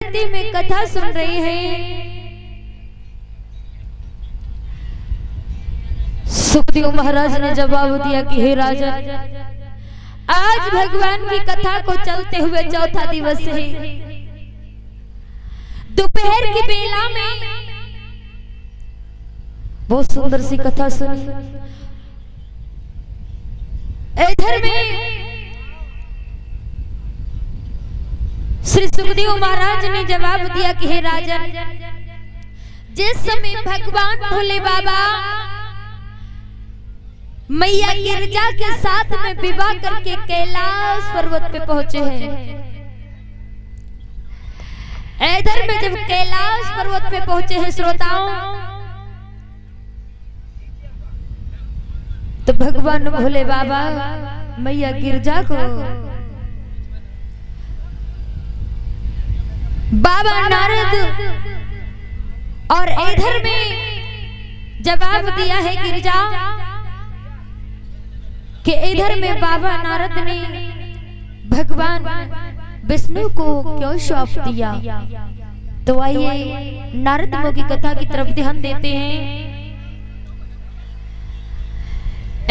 नृत्य में कथा सुन रहे हैं। सुखदेव महाराज ने जवाब दिया कि हे राजा, आज भगवान की कथा को चलते हुए चौथा दिवस है। दोपहर की बेला में बहुत सुंदर सी कथा सुनी। इधर में श्री सुखदेव महाराज ने जवाब दिया कि हे राजन, जिस समय भगवान भोले बाबा मैया गिरजा के साथ में विवाह करके कैलाश पर्वत पे पहुंचे हैं, इधर में जब कैलाश पर्वत पे पहुंचे हैं श्रोताओं, तो भगवान भोले बाबा मैया गिरजा को बाबा नारद और इधर में जवाब दिया है गिरजा कि इधर में बाबा नारद ने भगवान विष्णु को क्यों श्राप दिया। तो आइए नारद मुनि की कथा की तरफ ध्यान देते हैं।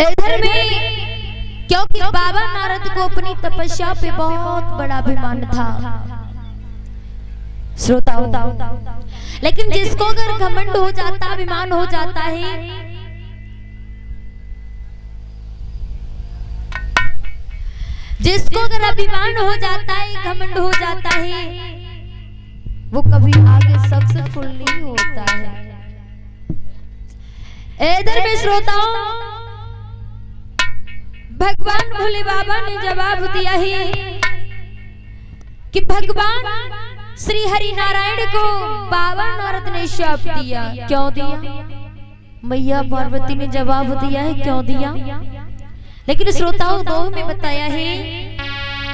इधर में क्योंकि बाबा नारद को अपनी तपस्या पे बहुत बड़ा अभिमान था श्रोताओं, लेकिन जिसको अगर घमंड हो जाता, अभिमान हो जाता है, जिसको अगर अभिमान हो जाता है, घमंड हो जाता है, वो कभी आगे सक्सेसफुल नहीं होता है। इधर में श्रोताओं भगवान भोले बाबा ने जवाब दिया है कि भगवान श्री हरि नारायण को बाबा नारद ने शाप दिया। क्यों दिया? मैया पार्वती ने जवाब दिया है क्यों दिया, लेकिन श्रोताओं दो में बताया है।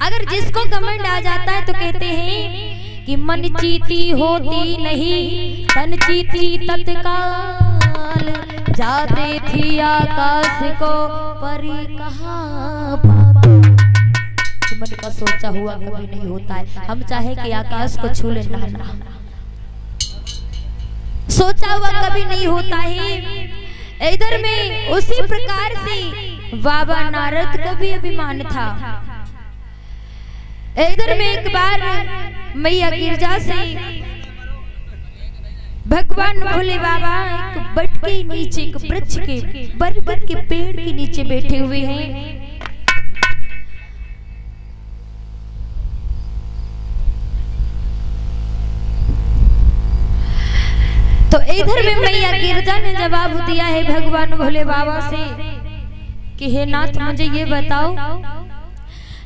अगर जिसको घमंड आ जाता है तो कहते हैं कि मन चीती होती नहीं, तन चीती तत्काल, जाते थी आकाश को परी कहाँ पाता। मन का सोचा हुआ कभी नहीं होता है। हम चाहे कि आकाश को छू ले, ना, सोचा हुआ कभी नहीं होता है। इधर में उसी प्रकार से बाबा नारद को भी अभिमान था। इधर में एक बार मैया गिरजा से भगवान भोले बाबा एक बट के नीचे, एक वृक्ष के, बरगद के पेड़ के नीचे बैठे हुए हैं। तो इधर में मैया गिरजा ने जवाब दिया है भगवान भोले बाबा से कि हे नाथ मुझे ये बताओ,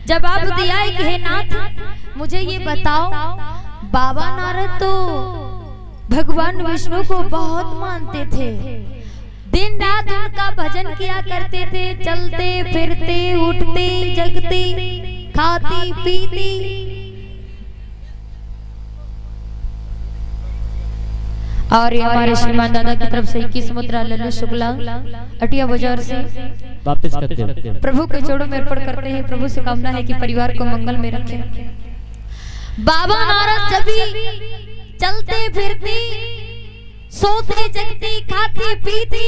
जवाब दिया है कि हे नाथ मुझे ये बताओ, बाबा नारद तो भगवान विष्णु को बहुत मानते थे, दिन रात उनका भजन किया करते थे, चलते फिरते उठते जगते खाते पीते। और ये हमारे श्रीमान दादा की तरफ से 21 मुद्रा लल्लू शुक्ला अटिया बाजार से वापस करते हैं। प्रभु के चरणों में अर्पण करते हैं। प्रभु से कामना है कि परिवार को मंगल में रखें। बाबा नारद जब भी चलते फिरते सोते जगते खाते पीते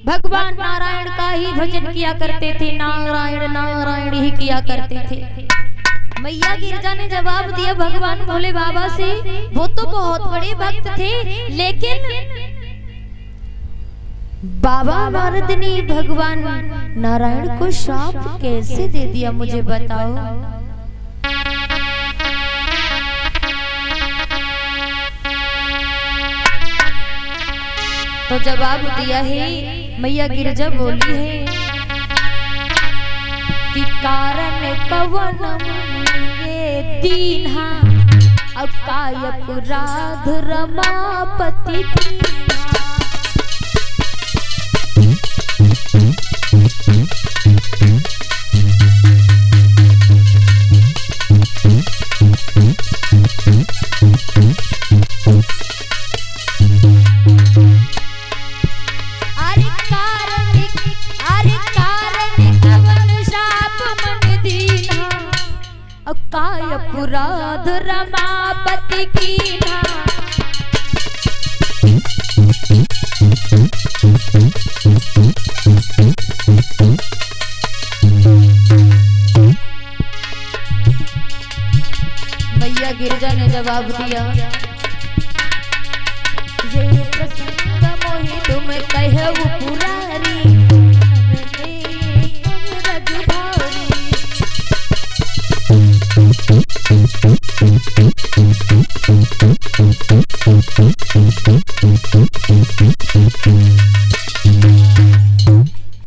भगवान नारायण का ही भजन किया करते थे, नारायण नारायण ही किया करते थे। मैया गिरजा ने जवाब दिया भगवान भोले बाबा से, वो तो बहुत बड़े भक्त थे, लेकिन बाबा नारद ने भगवान नारायण को श्राप कैसे दे दिया, मुझे बताओ। तो जवाब दिया है मैया गिरजा बोली है कि कारण कवन दीन्हा, अब कायक राध रमापति काय पुराध रमापति कीना मैया गिरजा ने जवाब दिया ये प्रसंग मोहि तुम कहे वो पूरा